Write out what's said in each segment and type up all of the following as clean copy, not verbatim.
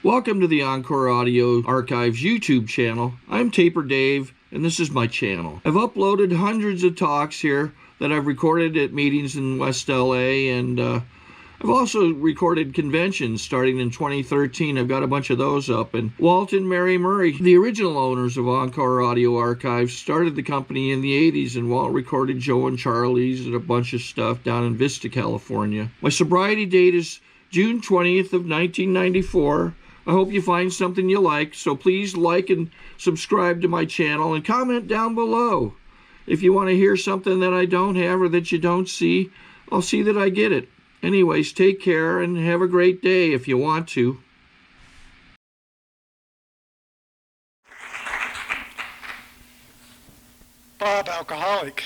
Welcome to the Encore Audio Archives YouTube channel. I'm Taper Dave, and this is my channel. I've uploaded hundreds of talks here that I've recorded at meetings in West LA, and I've also recorded conventions starting in 2013. I've got a bunch of those up. And Walt and Mary Murray, the original owners of Encore Audio Archives, started the company in the 80s, and Walt recorded Joe and Charlie's and a bunch of stuff down in Vista, California. My sobriety date is June 20th of 1994. I hope you find something you like, so please like and subscribe to my channel and comment down below. If you want to hear something that I don't have or that you don't see, I'll see that I get it. Anyways, take care and have a great day if you want to. Bob, alcoholic.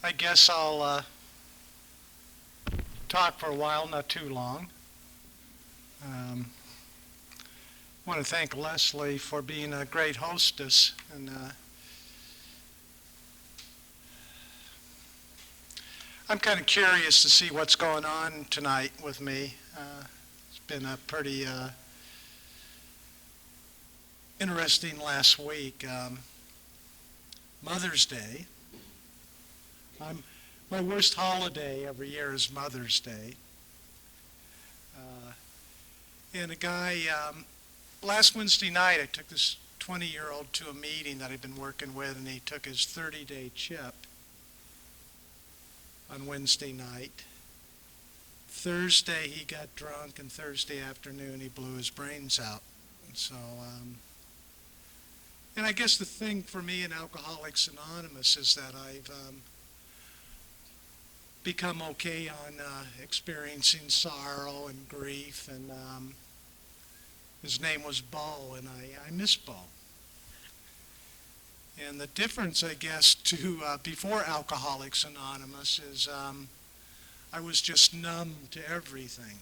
I guess I'll talk for a while, not too long. I want to thank Leslie for being a great hostess, and I'm kind of curious to see what's going on tonight with me. It's been a pretty interesting last week. Mother's Day. My worst holiday every year is Mother's Day. And a guy, last Wednesday night, I took this 20-year-old to a meeting that I've been working with, and he took his 30-day chip on Wednesday night. Thursday, he got drunk, and Thursday afternoon, he blew his brains out. And so, and I guess the thing for me in Alcoholics Anonymous is that I've become okay on experiencing sorrow and grief, and his name was Bo, and I miss Bo. And the difference, I guess, to before Alcoholics Anonymous is I was just numb to everything.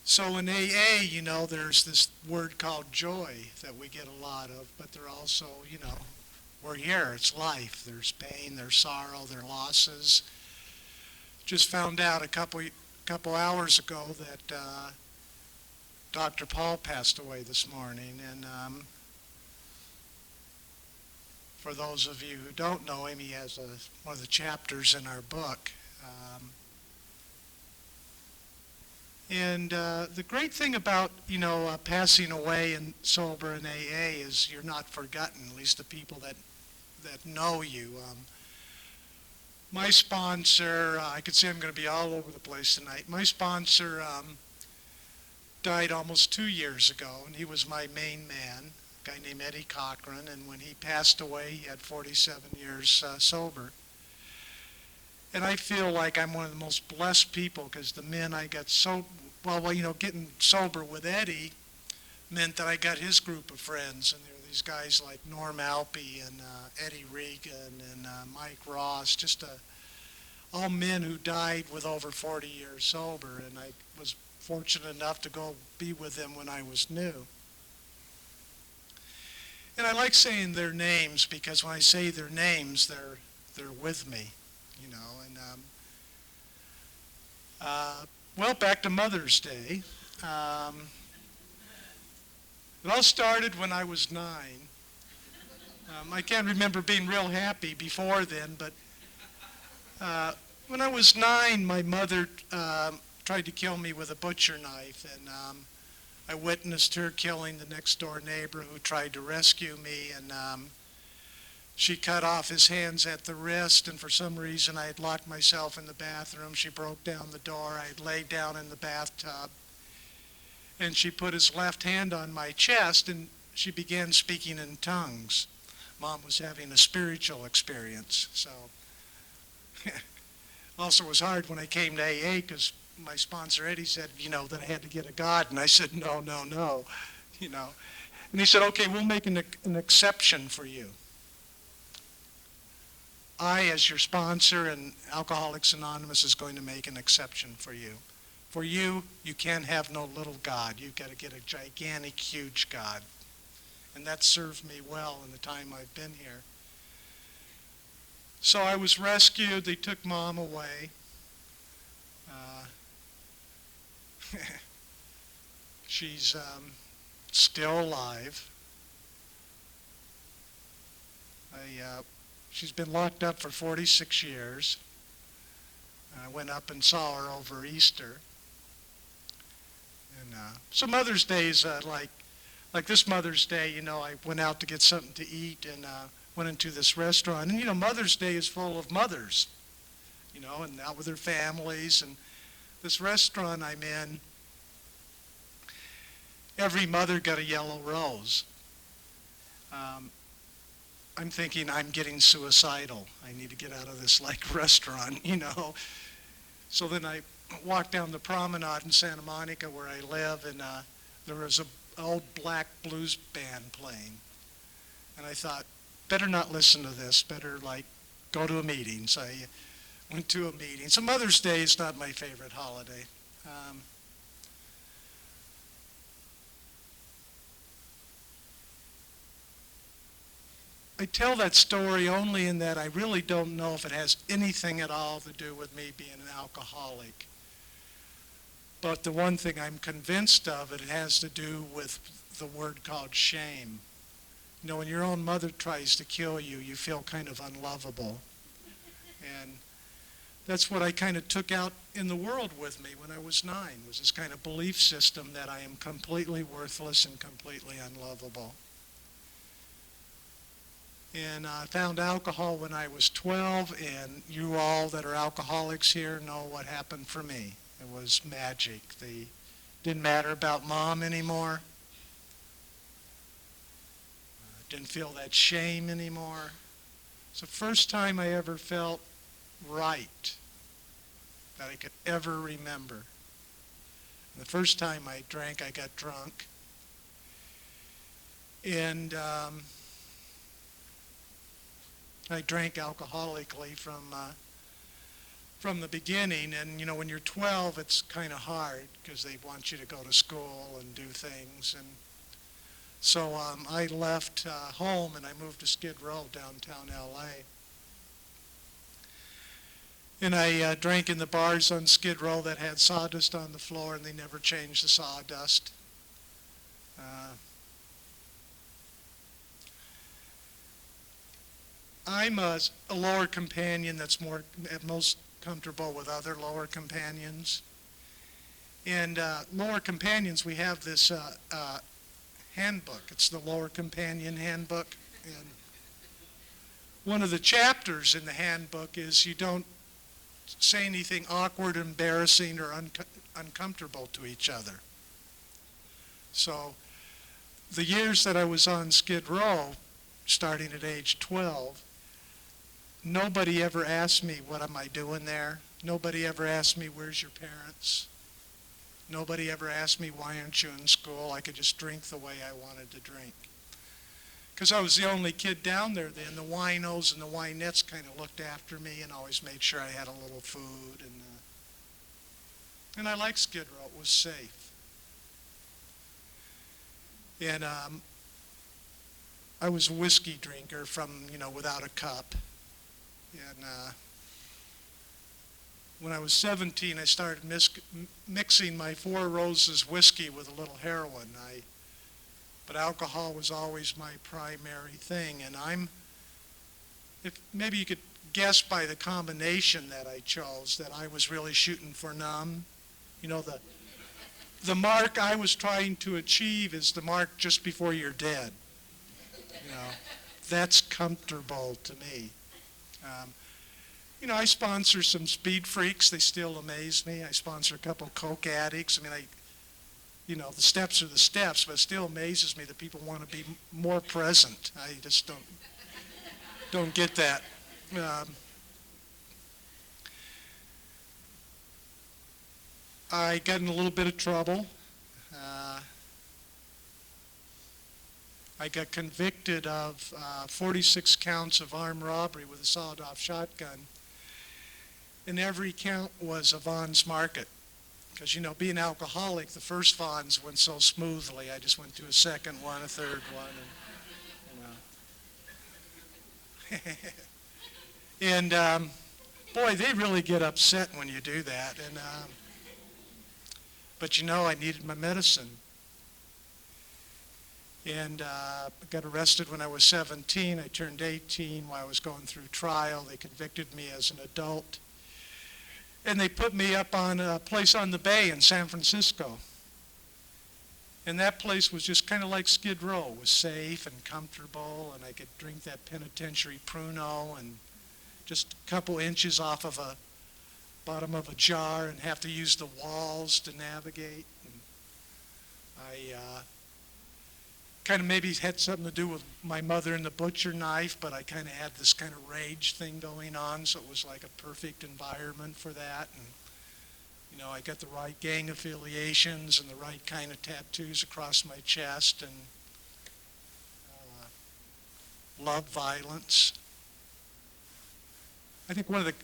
So in AA, you know, there's this word called joy that we get a lot of, but there also, you know, we're here, it's life. There's pain, there's sorrow, there are losses. Just found out a couple hours ago that Dr. Paul passed away this morning, and for those of you who don't know him, he has one of the chapters in our book. And the great thing about, you know, passing away and sober in AA is you're not forgotten, at least the people that know you. My sponsor, I could say I'm going to be all over the place tonight. My sponsor died almost 2 years ago, and he was my main man, a guy named Eddie Cochran, and when he passed away, he had 47 years sober. And I feel like I'm one of the most blessed people because the men I got well, you know, getting sober with Eddie meant that I got his group of friends, and there were these guys like Norm Alpe and Eddie Regan and Mike Ross, just all men who died with over 40 years sober, and I was fortunate enough to go be with them when I was new. And I like saying their names because when I say their names, they're with me, you know. And well, back to Mother's Day. It all started when I was 9. I can't remember being real happy before then, but when I was 9, my mother tried to kill me with a butcher knife, and I witnessed her killing the next door neighbor who tried to rescue me, and she cut off his hands at the wrist, and for some reason I had locked myself in the bathroom. She broke down the door. I had laid down in the bathtub, and she put his left hand on my chest, and she began speaking in tongues. Mom was having a spiritual experience. So also it was hard when I came to AA because my sponsor Eddie said, you know, that I had to get a God, and I said, no, you know. And he said, okay, we'll make an exception for you. I, as your sponsor, and Alcoholics Anonymous is going to make an exception for you. For you, you can't have no little God. You've got to get a gigantic, huge God. And that served me well in the time I've been here. So I was rescued. They took Mom away. Uh, she's still alive. She's been locked up for 46 years. I went up and saw her over Easter. And so Mother's Day is like this Mother's Day, I went out to get something to eat and went into this restaurant. And, Mother's Day is full of mothers, and out with their families. And this restaurant I'm in, every mother got a yellow rose. I'm thinking I'm getting suicidal. I need to get out of this restaurant, So then I walked down the promenade in Santa Monica where I live, and there was an old black blues band playing. And I thought, better not listen to this, better go to a meeting. So I went to a meeting. So Mother's Day is not my favorite holiday. I tell that story only in that I really don't know if it has anything at all to do with me being an alcoholic. But the one thing I'm convinced of, it has to do with the word called shame. When your own mother tries to kill you, you feel kind of unlovable. And that's what I kind of took out in the world with me when I was 9, was this kind of belief system that I am completely worthless and completely unlovable. And I found alcohol when I was 12, and you all that are alcoholics here know what happened for me. It was magic. It didn't matter about Mom anymore. Didn't feel that shame anymore. It's the first time I ever felt right that I could ever remember. And the first time I drank, I got drunk. And I drank alcoholically from the beginning. And when you're 12, it's kind of hard because they want you to go to school and do things. And so I left home and I moved to Skid Row, downtown LA. And I drank in the bars on Skid Row that had sawdust on the floor, and they never changed the sawdust. I'm a lower companion that's at most comfortable with other lower companions. And lower companions, we have this handbook. It's the Lower Companion Handbook. And one of the chapters in the handbook is you don't say anything awkward, embarrassing, or uncomfortable to each other. So the years that I was on Skid Row, starting at age 12, nobody ever asked me, what am I doing there? Nobody ever asked me, where's your parents? Nobody ever asked me, why aren't you in school? I could just drink the way I wanted to drink. Because I was the only kid down there then. The winos and the winettes kind of looked after me and always made sure I had a little food. And I liked Skid Row. It was safe. And I was a whiskey drinker from, without a cup. And when I was 17, I started mixing my Four Roses whiskey with a little heroin. But alcohol was always my primary thing. And maybe you could guess by the combination that I chose that I was really shooting for numb. The mark I was trying to achieve is the mark just before you're dead. That's comfortable to me. I sponsor some speed freaks. They still amaze me. I sponsor a couple of coke addicts. The steps are the steps, but it still amazes me that people want to be more present. I just don't get that. I got in a little bit of trouble. I got convicted of 46 counts of armed robbery with a sawed-off shotgun. And every count was a Vaughn's Market. Because, being alcoholic, the first Vaughn's went so smoothly. I just went to a second one, a third one. And boy, they really get upset when you do that. And but you know, I needed my medicine. And got arrested when I was 17. I turned 18 while I was going through trial. They convicted me as an adult. And they put me up on a place on the bay in San Francisco. And that place was just kind of like Skid Row. It was safe and comfortable, and I could drink that penitentiary Pruno and just a couple inches off of a bottom of a jar and have to use the walls to navigate. And I kind of maybe had something to do with my mother and the butcher knife, but I kind of had this kind of rage thing going on, so it was like a perfect environment for that. And you know, I got the right gang affiliations and the right kind of tattoos across my chest, and love violence. I think one of the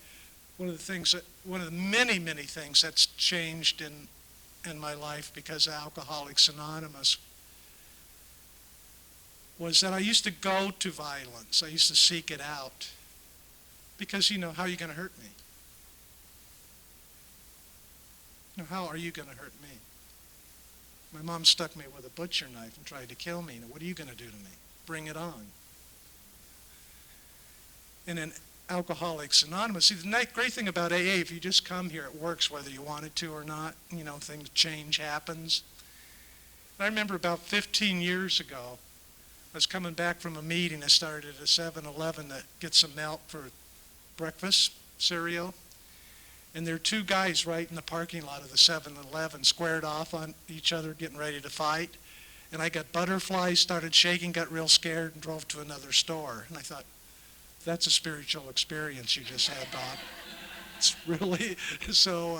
many things that's changed in my life because of Alcoholics Anonymous was that I used to go to violence. I used to seek it out because, you know, how are you going to hurt me? You know, how are you going to hurt me? My mom stuck me with a butcher knife and tried to kill me. Now, what are you going to do to me? Bring it on. And in Alcoholics Anonymous, see, the great thing about AA, if you just come here, it works whether you want it to or not. You know, change happens. I remember about 15 years ago, I was coming back from a meeting. I started at a 7-Eleven to get some milk for breakfast, cereal. And there were two guys right in the parking lot of the 7-Eleven, squared off on each other, getting ready to fight. And I got butterflies, started shaking, got real scared, and drove to another store. And I thought, that's a spiritual experience you just had, Bob. It's really, so,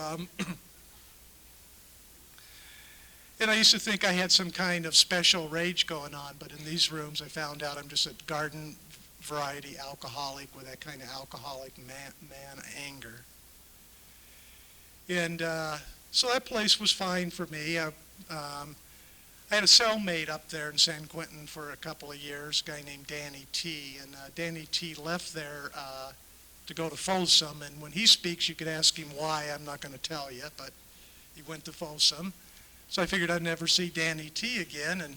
and I used to think I had some kind of special rage going on, but in these rooms I found out I'm just a garden variety alcoholic with that kind of alcoholic man anger. And so that place was fine for me. I had a cellmate up there in San Quentin for a couple of years, a guy named Danny T. And Danny T left there to go to Folsom. And when he speaks, you could ask him why. I'm not going to tell you, but he went to Folsom. So I figured I'd never see Danny T again. And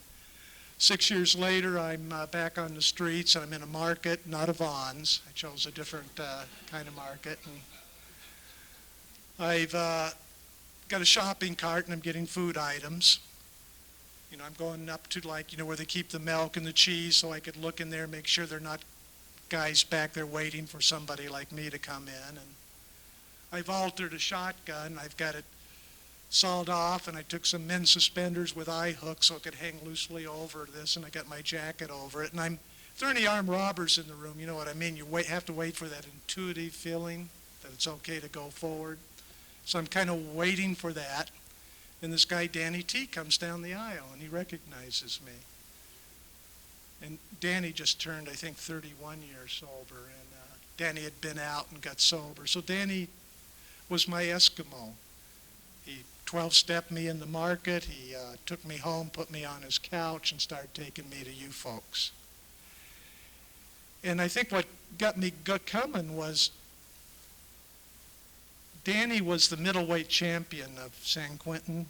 6 years later, I'm back on the streets. I'm in a market, not a Vaughn's. I chose a different kind of market. And I've got a shopping cart, and I'm getting food items. You know, I'm going up to, like, you know, where they keep the milk and the cheese, so I could look in there and make sure they're not guys back there waiting for somebody like me to come in. And I've altered a shotgun. I've got it sawed off, and I took some men's suspenders with eye hooks so it could hang loosely over this, and I got my jacket over it. And if there are any armed robbers in the room, you know what I mean. You have to wait for that intuitive feeling that it's okay to go forward. So I'm kind of waiting for that. And this guy, Danny T, comes down the aisle, and he recognizes me. And Danny just turned, I think, 31 years sober. And Danny had been out and got sober. So Danny was my Eskimo. He 12-stepped me in the market. He took me home, put me on his couch, and started taking me to you folks. And I think what got me coming was Danny was the middleweight champion of San Quentin.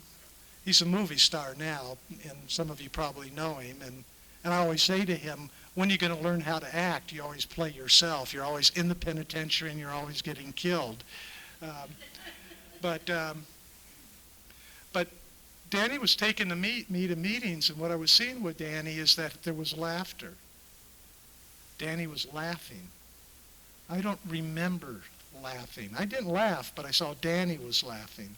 He's a movie star now, and some of you probably know him. And I always say to him, when are you going to learn how to act? You always play yourself. You're always in the penitentiary, and you're always getting killed. But Danny was taking me to meetings, and what I was seeing with Danny is that there was laughter. Danny was laughing. I don't remember laughing. I didn't laugh, but I saw Danny was laughing.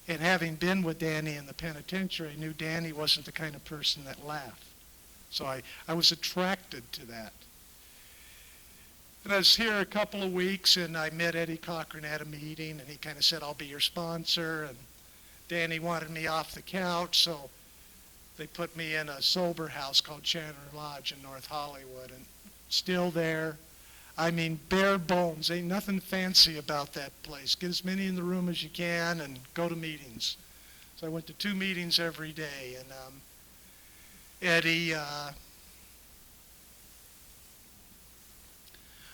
And having been with Danny in the penitentiary, I knew Danny wasn't the kind of person that laughed. So I was attracted to that. And I was here a couple of weeks, and I met Eddie Cochran at a meeting, and he kind of said, I'll be your sponsor. And Danny wanted me off the couch, so they put me in a sober house called Chandler Lodge in North Hollywood, and still there. I mean, bare bones. Ain't nothing fancy about that place. Get as many in the room as you can and go to meetings. So I went to 2 meetings every day. And Eddie,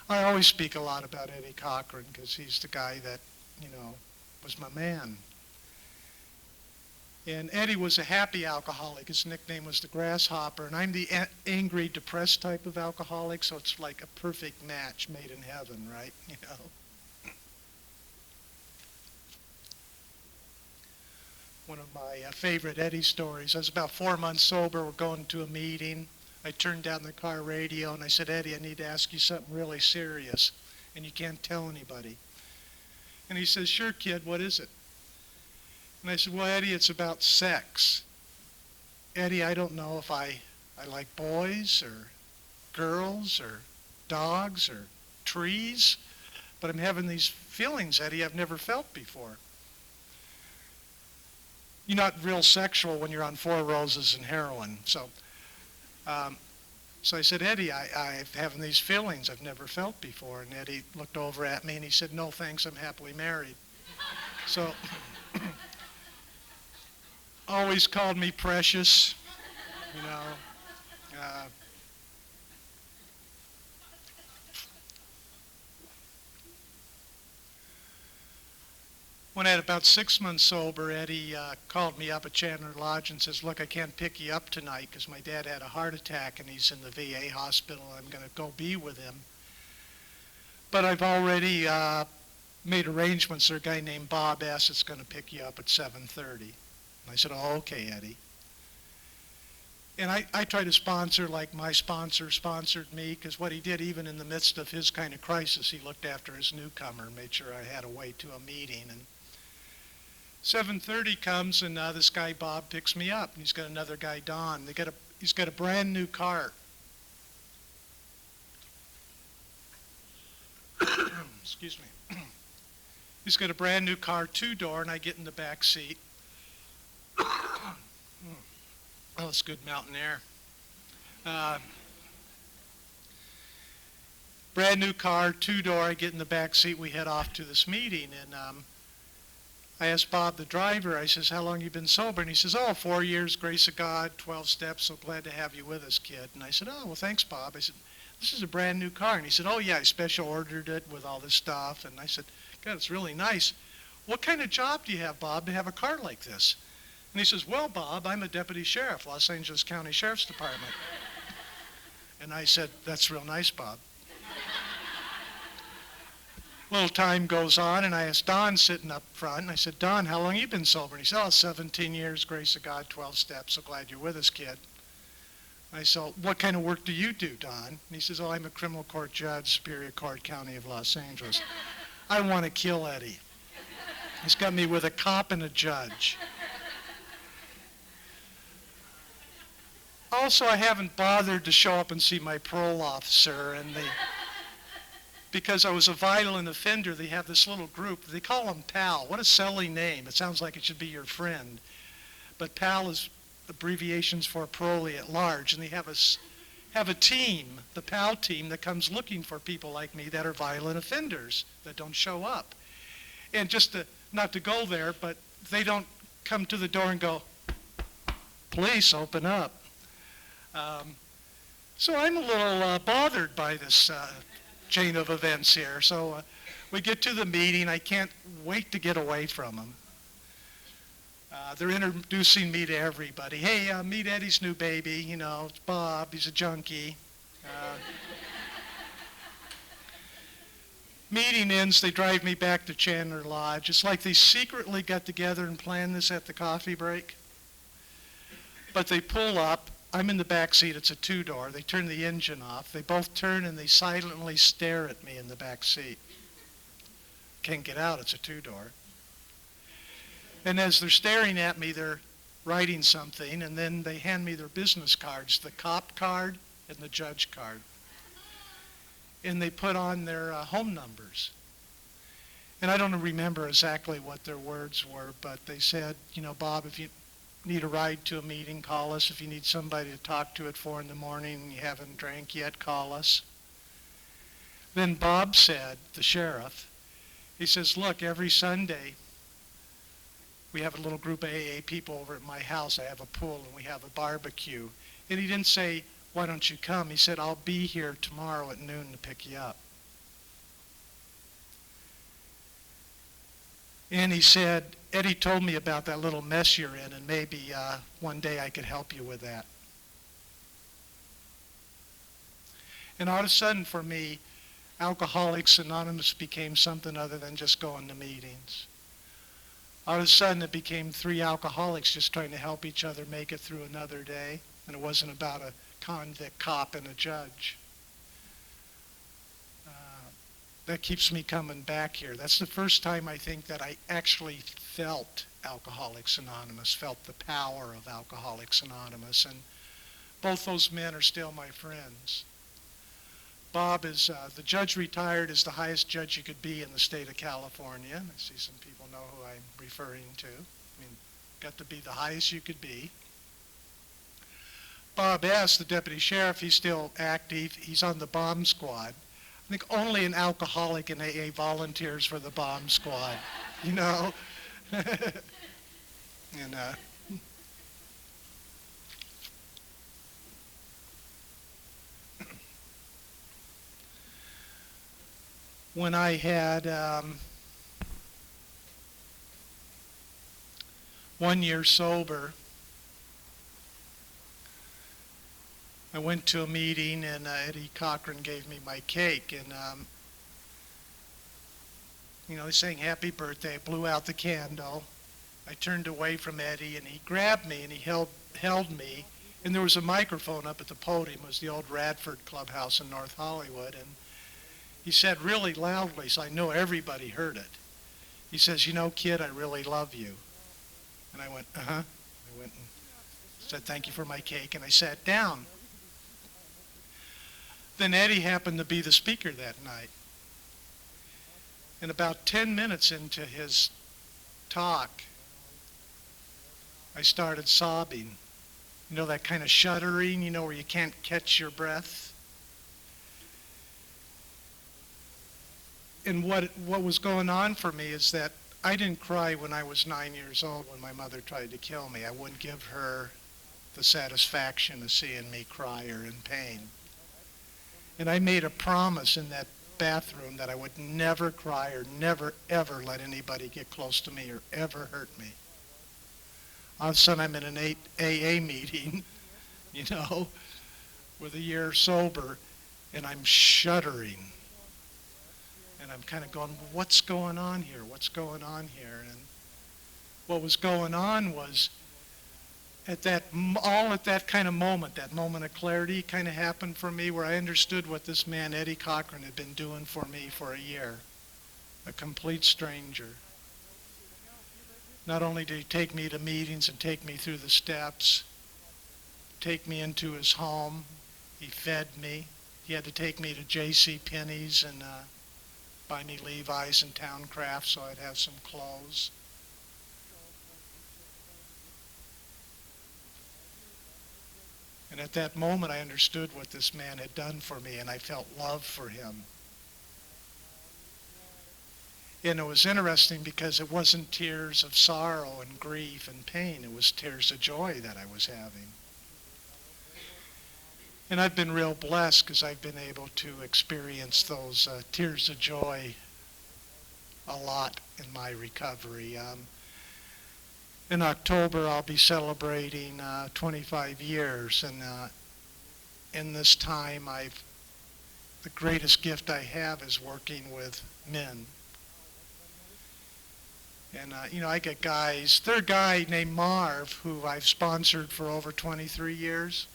I always speak a lot about Eddie Cochran because he's the guy that, was my man. And Eddie was a happy alcoholic. His nickname was the Grasshopper, and I'm the angry, depressed type of alcoholic, so it's like a perfect match made in heaven, right? One of my favorite Eddie stories. I was about 4 months sober. We're going to a meeting. I turned down the car radio, and I said, Eddie, I need to ask you something really serious, and you can't tell anybody. And he says, sure, kid, what is it? And I said, well, Eddie, it's about sex. Eddie, I don't know if I like boys or girls or dogs or trees, but I'm having these feelings, Eddie, I've never felt before. You're not real sexual when you're on 4 roses and heroin. So I said, Eddie, I'm having these feelings I've never felt before. And Eddie looked over at me and he said, no thanks, I'm happily married. So always called me precious, When I had about 6 months sober, Eddie called me up at Chandler Lodge and says, look, I can't pick you up tonight because my dad had a heart attack and he's in the VA hospital. I'm going to go be with him. But I've already made arrangements. There's a guy named Bob S. that's going to pick you up at 7:30. And I said, oh, okay, Eddie. And I try to sponsor like my sponsor sponsored me, because what he did, even in the midst of his kind of crisis, he looked after his newcomer, made sure I had a way to a meeting. And 7:30 comes, and this guy Bob picks me up, and he's got another guy, Don. He's got a brand new car. Excuse me. He's got a brand new car, 2-door, and I get in the back seat. Oh, it's good mountain air. Brand new car, 2-door, I get in the back seat, we head off to this meeting, and I asked Bob, the driver, I says, how long you been sober? And he says, 4 years, grace of God, 12 steps, so glad to have you with us, kid. And I said, oh, well, thanks, Bob. I said, this is a brand new car. And he said, oh, yeah, I special ordered it with all this stuff. And I said, God, it's really nice. What kind of job do you have, Bob, to have a car like this? And he says, well, Bob, I'm a deputy sheriff, Los Angeles County Sheriff's Department. And I said, that's real nice, Bob. A little time goes on, and I asked Don sitting up front, and I said, Don, how long you been sober? And he said, 17 years, grace of God, 12 steps, so glad you're with us, kid. I said, what kind of work do you do, Don? And he says, I'm a criminal court judge, Superior Court, County of Los Angeles. I want to kill Eddie. He's got me with a cop and a judge. Also, I haven't bothered to show up and see my parole officer, and because I was a violent offender, they have this little group. They call them PAL. What a silly name. It sounds like it should be your friend. But PAL is abbreviations for parolee at large, and they have a team, the PAL team, that comes looking for people like me that are violent offenders that don't show up. And not to go there, but they don't come to the door and go, police, open up. So I'm a little bothered by this chain of events here. So we get to the meeting. I can't wait to get away from them. They're introducing me to everybody. Hey, meet Eddie's new baby. It's Bob. He's a junkie. Meeting ends. They drive me back to Chandler Lodge. It's like they secretly got together and planned this at the coffee break. But they pull up. I'm in the back seat. It's a 2-door. They turn the engine off. They both turn and they silently stare at me in the back seat. Can't get out. It's a 2-door. And as they're staring at me, they're writing something, and then they hand me their business cards, the cop card and the judge card. And they put on their home numbers. And I don't remember exactly what their words were, but they said, Bob, if you need a ride to a meeting, call us. If you need somebody to talk to at 4 in the morning and you haven't drank yet, call us. Then Bob said, the sheriff, he says, look, every Sunday we have a little group of AA people over at my house. I have a pool and we have a barbecue. And he didn't say, why don't you come? He said, I'll be here tomorrow at noon to pick you up. And he said, Eddie told me about that little mess you're in, and maybe one day I could help you with that. And all of a sudden for me, Alcoholics Anonymous became something other than just going to meetings. All of a sudden it became three alcoholics just trying to help each other make it through another day. And it wasn't about a convict cop and a judge. That keeps me coming back here. That's the first time I think that I actually felt Alcoholics Anonymous, felt the power of Alcoholics Anonymous. And both those men are still my friends. Bob is, the judge retired, is the highest judge you could be in the state of California. I see some people know who I'm referring to. I mean, got to be the highest you could be. Bob S., the deputy sheriff, he's still active. He's on the bomb squad. I think only an alcoholic in AA volunteers for the bomb squad, you know? And when I had 1 year sober, I went to a meeting and Eddie Cochran gave me my cake, and you know, he's saying happy birthday. I blew out the candle. I turned away from Eddie and he grabbed me and he held me, and there was a microphone up at the podium. It was the old Radford Clubhouse in North Hollywood, and he said really loudly, so I know everybody heard it. He says, "You know, kid, I really love you." And I went, uh-huh. I went and said, "Thank you for my cake," and I sat down. Then Eddie happened to be the speaker that night. And about 10 minutes into his talk, I started sobbing. You know, that kind of shuddering, you know, where you can't catch your breath. And what was going on for me is that I didn't cry when I was 9 years old when my mother tried to kill me. I wouldn't give her the satisfaction of seeing me cry or in pain. And I made a promise in that bathroom that I would never cry or never, ever let anybody get close to me or ever hurt me. All of a sudden I'm in an AA meeting, you know, with a year sober, and I'm shuddering. And I'm kind of going, what's going on here? What's going on here? And what was going on was at that kind of moment, that moment of clarity kind of happened for me where I understood what this man, Eddie Cochran, had been doing for me for a year. A complete stranger. Not only did he take me to meetings and take me through the steps, take me into his home, he fed me. He had to take me to J.C. Penney's and buy me Levi's and Town Craft so I'd have some clothes. And at that moment, I understood what this man had done for me, and I felt love for him. And it was interesting because it wasn't tears of sorrow and grief and pain. It was tears of joy that I was having. And I've been real blessed because I've been able to experience those tears of joy a lot in my recovery. In October, I'll be celebrating 25 years, and in this time, the greatest gift I have is working with men. And you know, I get guys. There's a guy named Marv who I've sponsored for over 23 years.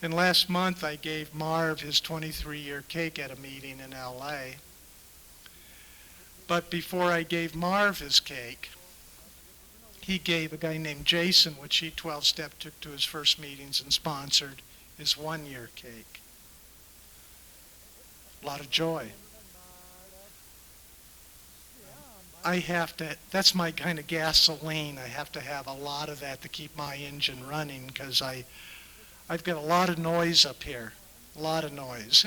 And last month, I gave Marv his 23-year cake at a meeting in L.A. But before I gave Marv his cake, he gave a guy named Jason, which he 12-step took to his first meetings and sponsored, his 1-year cake. A lot of joy. That's my kind of gasoline. I have to have a lot of that to keep my engine running because I've got a lot of noise up here, a lot of noise.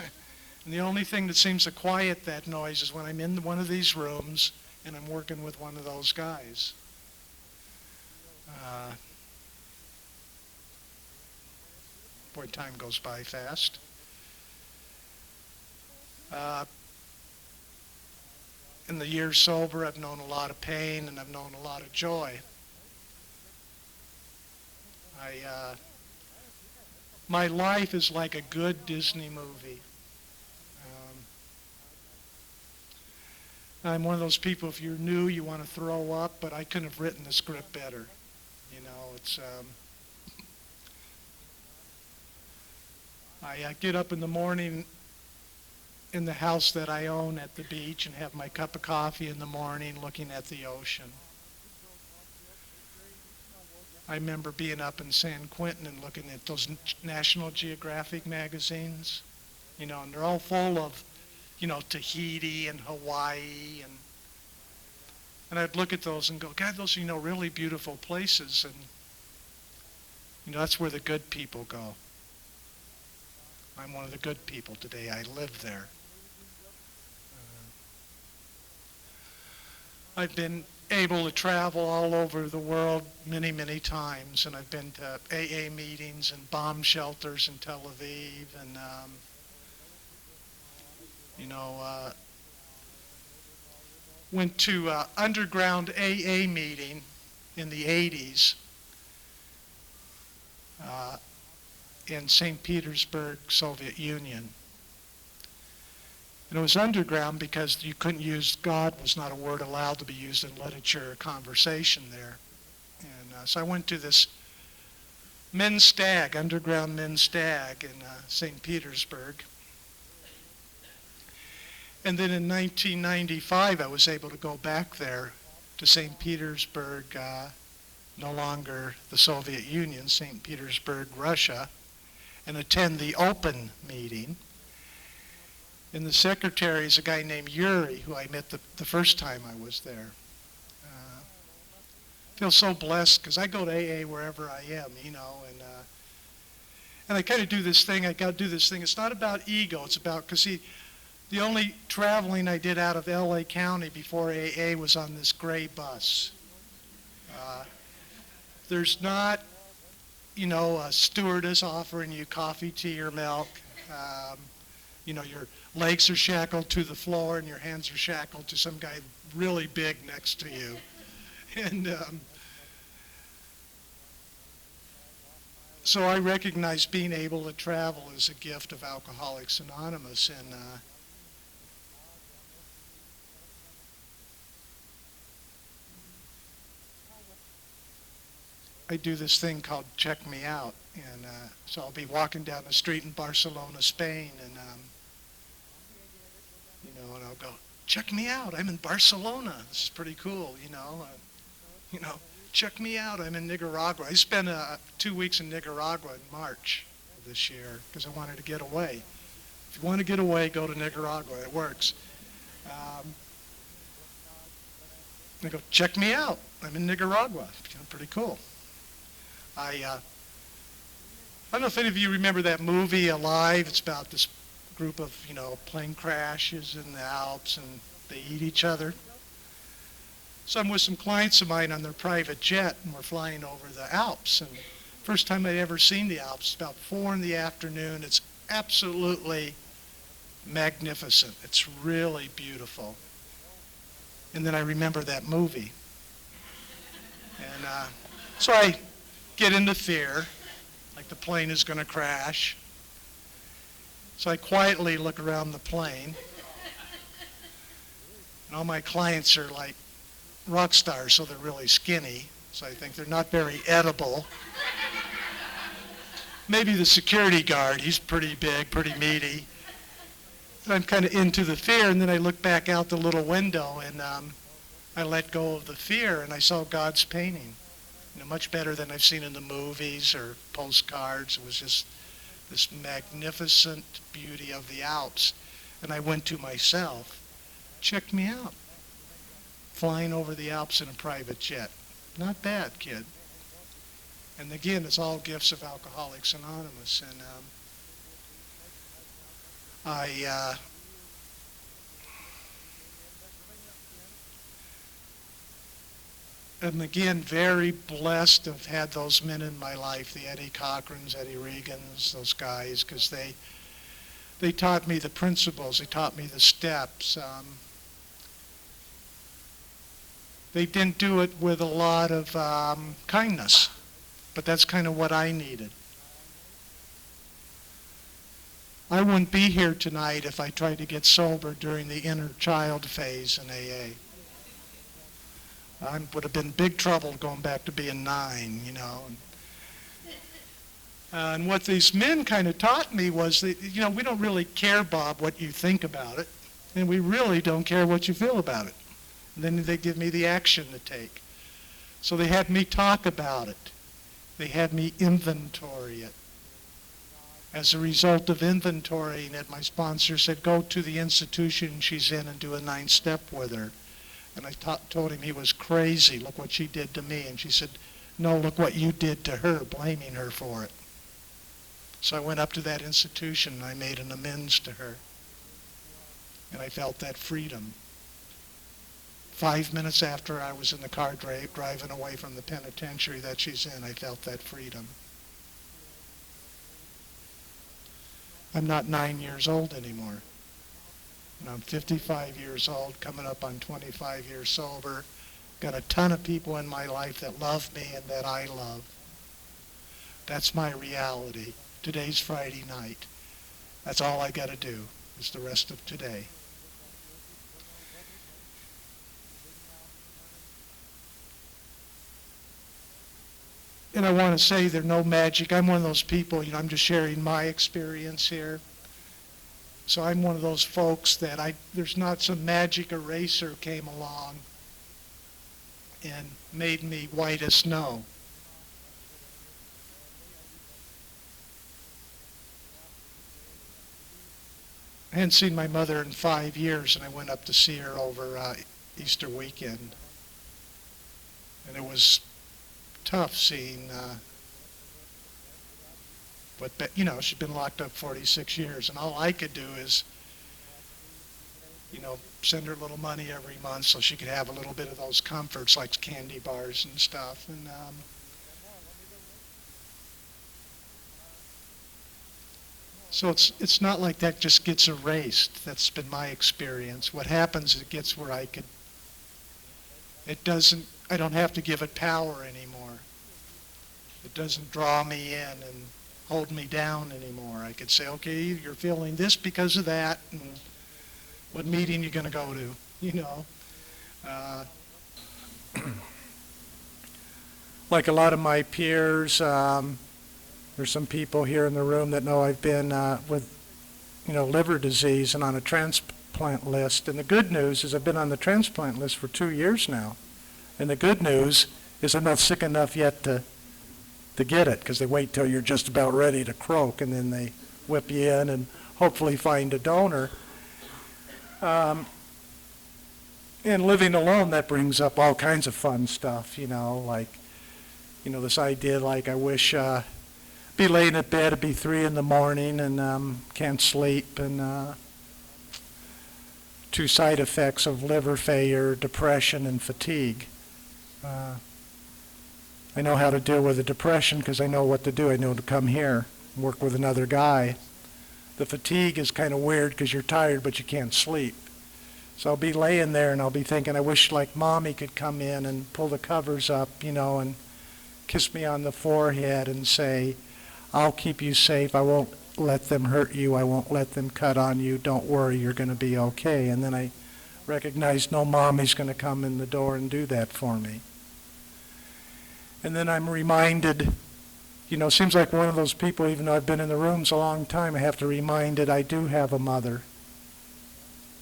And the only thing that seems to quiet that noise is when I'm in one of these rooms and I'm working with one of those guys. Boy, time goes by fast. And in the years sober, I've known a lot of pain and I've known a lot of joy. My life is like a good Disney movie. I'm one of those people, if you're new, you want to throw up, but I couldn't have written the script better. You know, it's, I get up in the morning in the house that I own at the beach and have my cup of coffee in the morning looking at the ocean. I remember being up in San Quentin and looking at those National Geographic magazines, you know, and they're all full of, you know, Tahiti and Hawaii, and I'd look at those and go, God, those are, you know, really beautiful places, and, you know, that's where the good people go. I'm one of the good people today. I live there. I've been able to travel all over the world many, many times, and I've been to AA meetings and bomb shelters in Tel Aviv, and went to an underground AA meeting in the 80s in St. Petersburg, Soviet Union. And it was underground because you couldn't use, God was not a word allowed to be used in literature or conversation there. And so I went to this men's stag, underground men's stag in St. Petersburg. And then in 1995, I was able to go back there to St. Petersburg, no longer the Soviet Union, St. Petersburg, Russia, and attend the open meeting. And the secretary is a guy named Yuri, who I met the first time I was there. I feel so blessed because I go to AA wherever I am, you know, and I kind of do this thing. I got to do this thing. It's not about ego. It's about, because the only traveling I did out of LA County before AA was on this gray bus. There's not, you know, a stewardess offering you coffee, tea, or milk. You know, your legs are shackled to the floor and your hands are shackled to some guy really big next to you. And so I recognize being able to travel as a gift of Alcoholics Anonymous. And I do this thing called Check Me Out. And so I'll be walking down the street in Barcelona, Spain, and and I'll go, check me out, I'm in Barcelona. This is pretty cool, you know, check me out, I'm in Nicaragua. I spent 2 weeks in Nicaragua in March of this year because I wanted to get away. If you want to get away, go to Nicaragua, it works. I go, check me out, I'm in Nicaragua. Pretty cool. I don't know if any of you remember that movie, Alive. It's about this group of, you know, plane crashes in the Alps, and they eat each other. So I'm with some clients of mine on their private jet, and we're flying over the Alps. And first time I'd ever seen the Alps, about 4 in the afternoon. It's absolutely magnificent. It's really beautiful. And then I remember that movie. And so I get into fear, like the plane is going to crash. So I quietly look around the plane, and all my clients are like rock stars, so they're really skinny, so I think they're not very edible. Maybe the security guard, he's pretty big, pretty meaty. And I'm kind of into the fear, and then I look back out the little window, and I let go of the fear, and I saw God's painting. You know, much better than I've seen in the movies or postcards. It was just this magnificent beauty of the Alps. And I went to myself, check me out. Flying over the Alps in a private jet. Not bad, kid. And again, it's all gifts of Alcoholics Anonymous. And I am again very blessed to have had those men in my life, the Eddie Cochrans, Eddie Regans, those guys, because they taught me the principles, they taught me the steps. they didn't do it with a lot of kindness. But that's kind of what I needed. I wouldn't be here tonight if I tried to get sober during the inner child phase in AA. I would have been in big trouble going back to being 9, you know. And what these men kind of taught me was that, you know, we don't really care, Bob, what you think about it, and we really don't care what you feel about it. And then they give me the action to take. So they had me talk about it. They had me inventory it. As a result of inventorying it, my sponsor said, go to the institution she's in and do a 9-step with her. And I told him he was crazy. Look what she did to me. And she said, no, look what you did to her, blaming her for it. So I went up to that institution and I made an amends to her. And I felt that freedom. 5 minutes after I was in the car driving away from the penitentiary that she's in, I felt that freedom. I'm not 9 years old anymore. And I'm 55 years old, coming up on 25 years sober. Got a ton of people in my life that love me and that I love. That's my reality. Today's Friday night. That's all I got to do is the rest of today. And I want to say there's no magic. I'm one of those people, you know, I'm just sharing my experience here. So I'm one of those folks that there's not some magic eraser came along and made me white as snow. I hadn't seen my mother in 5 years, and I went up to see her over Easter weekend. And it was tough seeing, but you know, she'd been locked up 46 years, and all I could do is, you know, send her a little money every month so she could have a little bit of those comforts like candy bars and stuff. And so it's not like that just gets erased. That's been my experience. What happens is it gets where I don't have to give it power anymore. It doesn't draw me in and hold me down anymore. I could say, okay, you're feeling this because of that, and what meeting you're going to go to, you know. Like a lot of my peers, there's some people here in the room that know I've been with, you know, liver disease and on a transplant list. And the good news is I've been on the transplant list for 2 years now. And the good news is I'm not sick enough yet to get it, because they wait till you're just about ready to croak, and then they whip you in and hopefully find a donor. And living alone, that brings up all kinds of fun stuff, you know, like, you know, this idea like I wish be laying at bed, it'd be 3 in the morning and can't sleep, and 2 side effects of liver failure, depression, and fatigue. I know how to deal with the depression because I know what to do. I know to come here and work with another guy. The fatigue is kind of weird because you're tired but you can't sleep. So I'll be laying there and I'll be thinking, I wish like Mommy could come in and pull the covers up, you know, and kiss me on the forehead and say, I'll keep you safe. I won't let them hurt you. I won't let them cut on you. Don't worry, you're going to be okay. And then I recognize no Mommy's going to come in the door and do that for me. And then I'm reminded, you know, seems like one of those people, even though I've been in the rooms a long time, I have to remind it I do have a mother.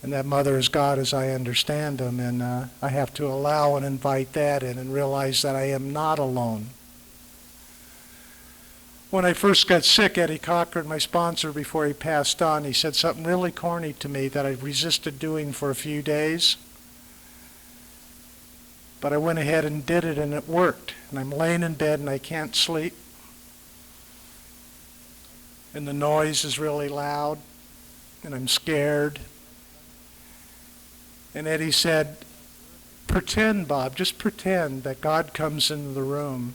And that mother is God as I understand him. And I have to allow and invite that in and realize that I am not alone. When I first got sick, Eddie Cochran, my sponsor, before he passed on, he said something really corny to me that I resisted doing for a few days. But I went ahead and did it, and it worked. And I'm laying in bed, and I can't sleep. And the noise is really loud, and I'm scared. And Eddie said, pretend, Bob, just pretend that God comes into the room.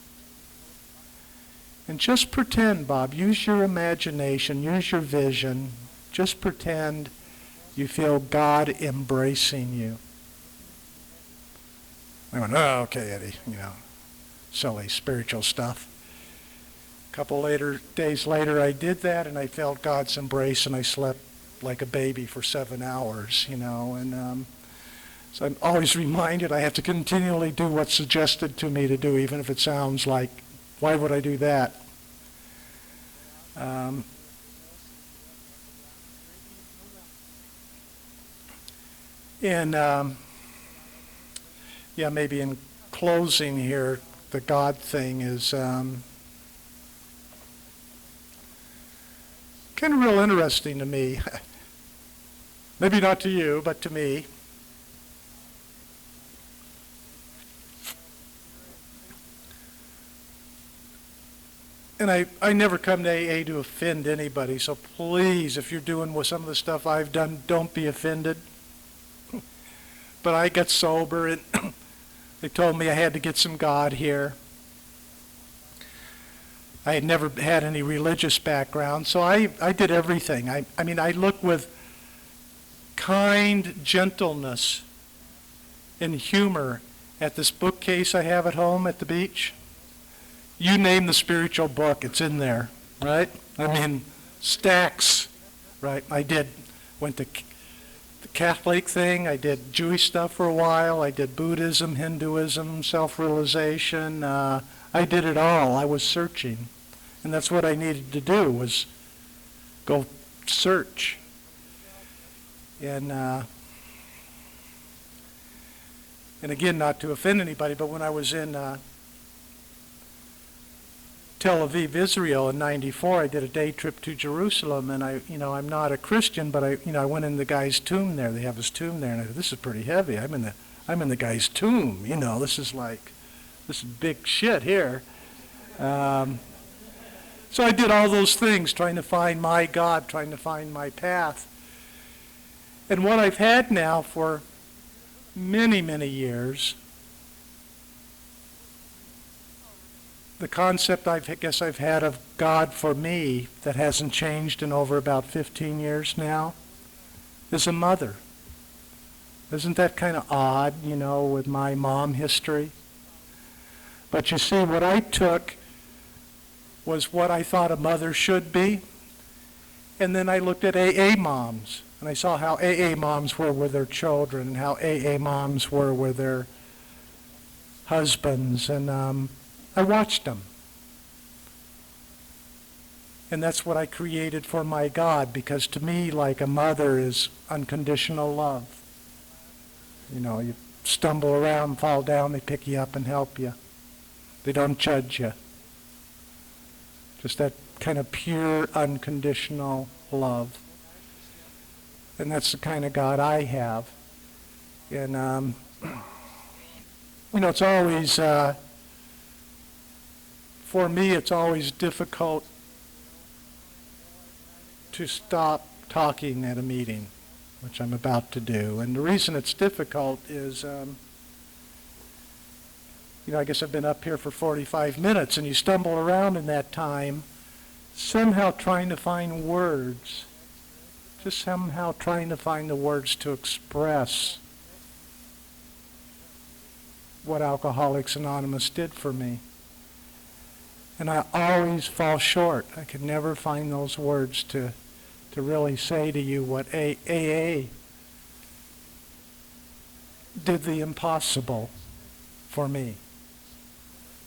And just pretend, Bob, use your imagination, use your vision. Just pretend you feel God embracing you. I went, oh, okay, Eddie, silly spiritual stuff. A couple days later, I did that, and I felt God's embrace, and I slept like a baby for 7 hours, and so I'm always reminded I have to continually do what's suggested to me to do, even if it sounds like, why would I do that? Yeah, maybe in closing here, the God thing is kind of real interesting to me. Maybe not to you, but to me. And I never come to AA to offend anybody, so please, if you're doing with some of the stuff I've done, don't be offended. But I got sober, and they told me I had to get some God here. I had never had any religious background, so I did everything. I mean, I look with kind gentleness and humor at this bookcase I have at home at the beach. You name the spiritual book, it's in there, right? I mean, stacks, right? Went to the Catholic thing, I did Jewish stuff for a while, I did Buddhism, Hinduism, self-realization, I did it all. I was searching, and that's what I needed to do, was go search. And again, not to offend anybody, but when I was in Tel Aviv, Israel in '94, I did a day trip to Jerusalem, and I'm not a Christian, but I went in the guy's tomb there. They have his tomb there, and I thought, this is pretty heavy. I'm in the guy's tomb. This is big shit here. So I did all those things, trying to find my God, trying to find my path. And what I've had now for many, many years, the concept I've had of God for me that hasn't changed in over about 15 years now is a mother. Isn't that kind of odd, with my mom history? But you see, what I took was what I thought a mother should be, and then I looked at AA moms, and I saw how AA moms were with their children, and how AA moms were with their husbands, and I watched them. And that's what I created for my God, because to me, like a mother is unconditional love. You stumble around, fall down, they pick you up and help you. They don't judge you. Just that kind of pure, unconditional love. And that's the kind of God I have. And, it's always, for me, it's always difficult to stop talking at a meeting, which I'm about to do. And the reason it's difficult is, I guess I've been up here for 45 minutes, and you stumble around in that time, somehow trying to find words, just somehow trying to find the words to express what Alcoholics Anonymous did for me. And I always fall short. I could never find those words to really say to you what AA did, the impossible for me.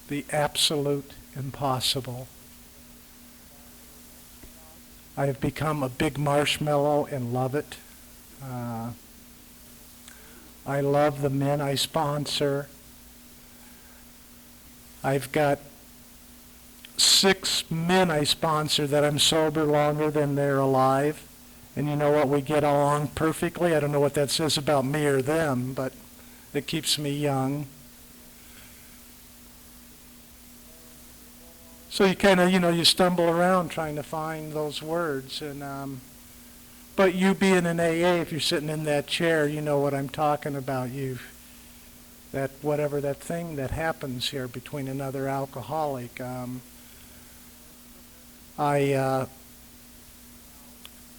The absolute impossible. I have become a big marshmallow and love it. I love the men I sponsor. I've got 6 men I sponsor that I'm sober longer than they're alive. And you know what? We get along perfectly. I don't know what that says about me or them, but it keeps me young. So you kind of, you stumble around trying to find those words. And but you being an AA, if you're sitting in that chair, you know what I'm talking about. That whatever that thing that happens here between another alcoholic.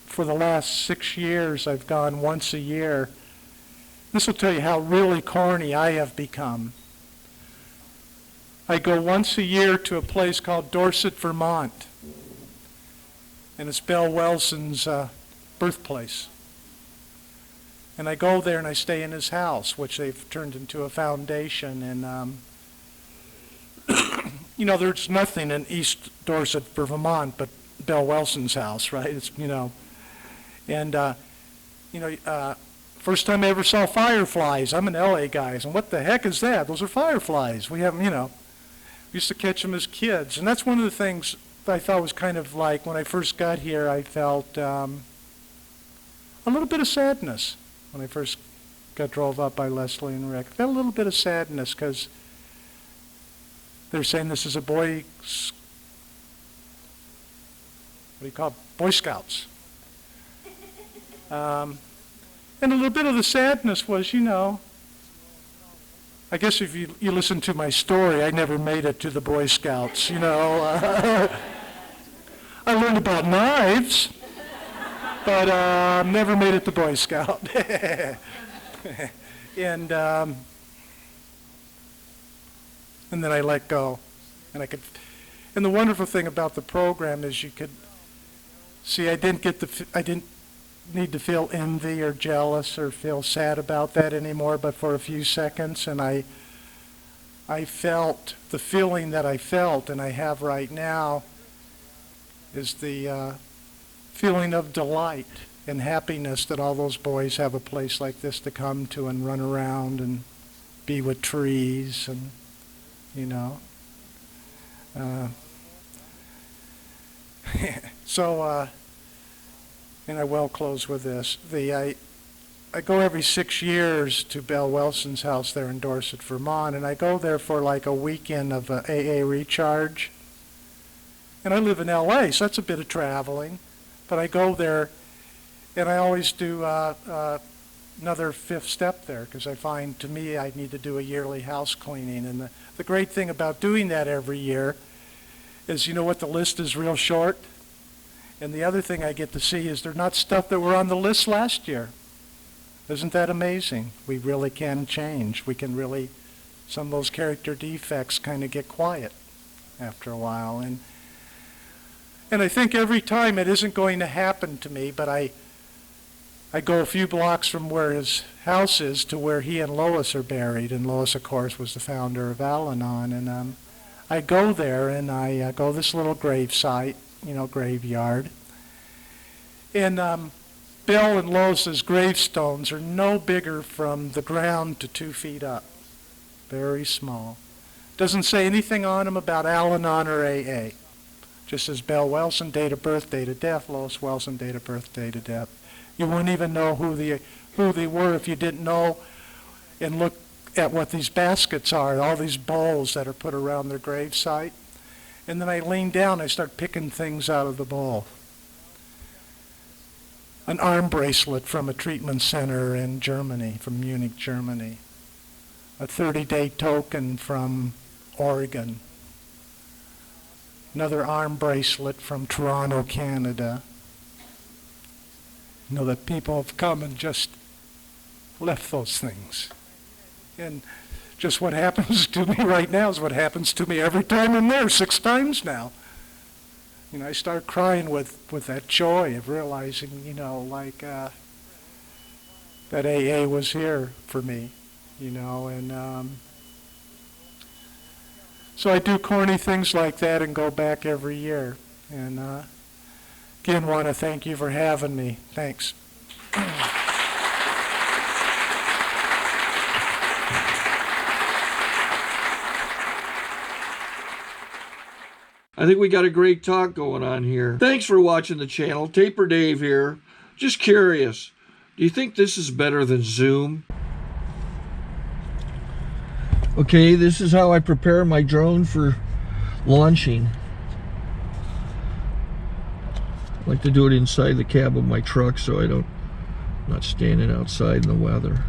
For the last 6 years, I've gone once a year This will tell you how really corny I have become. I go once a year to a place called Dorset, Vermont, and it's Bell Welson's birthplace. And I go there and I stay in his house, which they've turned into a foundation. And, you know, there's nothing in East Dorset, Vermont, but Bell Welson's house, right? It's, you know, and, first time I ever saw fireflies. I'm an LA guy, and what the heck is that? Those are fireflies. We have, we used to catch them as kids. And that's one of the things that I thought was kind of like, when I first got here, I felt a little bit of sadness. When I first got drove up by Leslie and Rick, I felt a little bit of sadness because they're saying this is a Boy Scouts. And a little bit of the sadness was, I guess if you listen to my story, I never made it to the Boy Scouts, I learned about knives, but never made it to Boy Scout. And then I let go. And the wonderful thing about the program is you could see I didn't need to feel envy or jealous or feel sad about that anymore, but for a few seconds, and I felt the feeling that I felt and I have right now is the feeling of delight and happiness that all those boys have a place like this to come to and run around and be with trees and, so, and I will close with this. I go every 6 years to Bell Welson's house there in Dorset, Vermont, and I go there for like a weekend of AA recharge. And I live in LA, so that's a bit of traveling. But I go there, and I always do another fifth step there, because I find, to me, I need to do a yearly house cleaning. And the great thing about doing that every year is, you know what, the list is real short. And the other thing I get to see is they're not stuff that were on the list last year. Isn't that amazing? We really can change. We can really, some of those character defects kind of get quiet after a while. And I think every time it isn't going to happen to me, but I go a few blocks from where his house is to where he and Lois are buried. And Lois, of course, was the founder of Al-Anon. And I go there and I go this little grave site, graveyard. And Bill and Lois's gravestones are no bigger from the ground to 2 feet up. Very small. Doesn't say anything on them about Al-Anon or AA. Just says Bell Welson, date of birth, date of death. Lois Welson, date of birth, date of death. You wouldn't even know who they were if you didn't know and look at what these baskets are, all these bowls that are put around their gravesite. And then I lean down, I start picking things out of the bowl. An arm bracelet from a treatment center in Germany, from Munich, Germany. A 30-day token from Oregon. Another arm bracelet from Toronto, Canada. That people have come and just left those things. And just what happens to me right now is what happens to me every time I'm there, 6 times now. I start crying with that joy of realizing, that AA was here for me, and so I do corny things like that and go back every year. And again, want to thank you for having me. Thanks. I think we got a great talk going on here. Thanks for watching the channel. Taper Dave here. Just curious, do you think this is better than Zoom? Okay, this is how I prepare my drone for launching. I like to do it inside the cab of my truck so I'm not standing outside in the weather.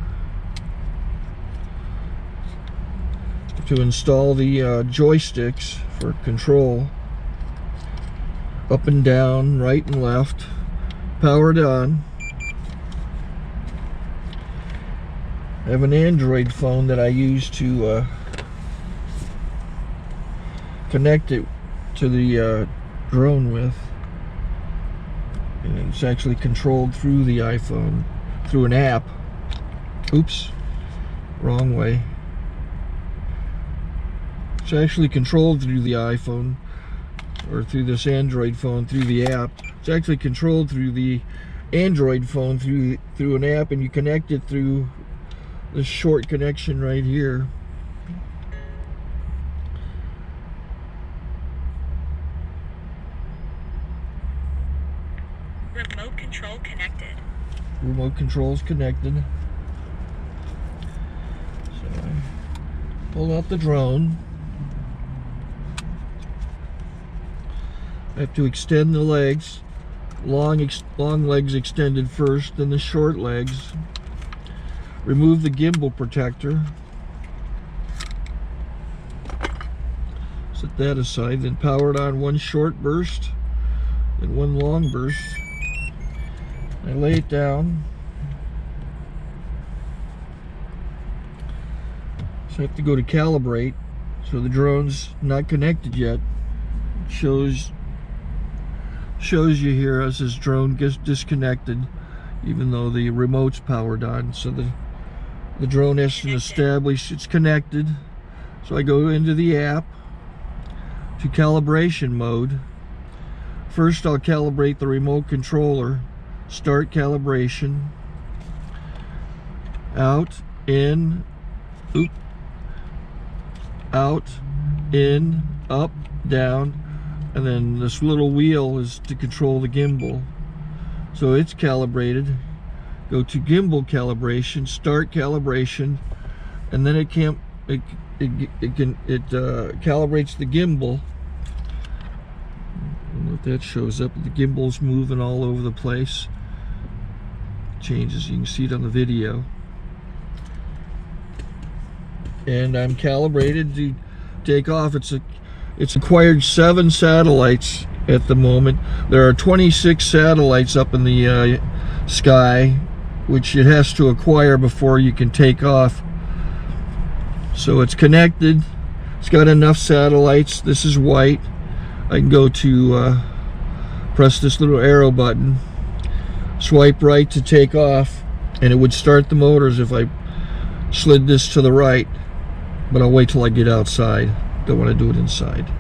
To install the joysticks for control, up and down, right and left, powered on. I have an Android phone that I use to connect it to the drone with. And it's actually controlled through the iPhone, through an app. Oops, wrong way. It's actually controlled through the iPhone, or through this Android phone, through the app. It's actually controlled through the Android phone, through an app, and you connect it through this short connection right here. Remote control connected. Remote control's connected. So I pull out the drone. I have to extend the legs. Long legs extended first, then the short legs. Remove the gimbal protector. Set that aside, then power it on one short burst, then one long burst. I lay it down. So I have to go to calibrate. So the drone's not connected yet. It shows you here as this drone gets disconnected, even though the remote's powered on. So the drone has to establish it's connected. So I go into the app to calibration mode. First I'll calibrate the remote controller. Start calibration. Out, in, out, in, up, down, and then this little wheel is to control the gimbal. So it's calibrated. Go to gimbal calibration, start calibration, and then it calibrates the gimbal. I don't know if that shows up. The gimbal's moving all over the place. Changes, you can see it on the video. And I'm calibrated to take off. It's acquired 7 satellites at the moment. There are 26 satellites up in the sky, which it has to acquire before you can take off. So it's connected. It's got enough satellites. This is white. I can go to press this little arrow button, swipe right to take off, and it would start the motors if I slid this to the right. But I'll wait till I get outside. Don't want to do it inside.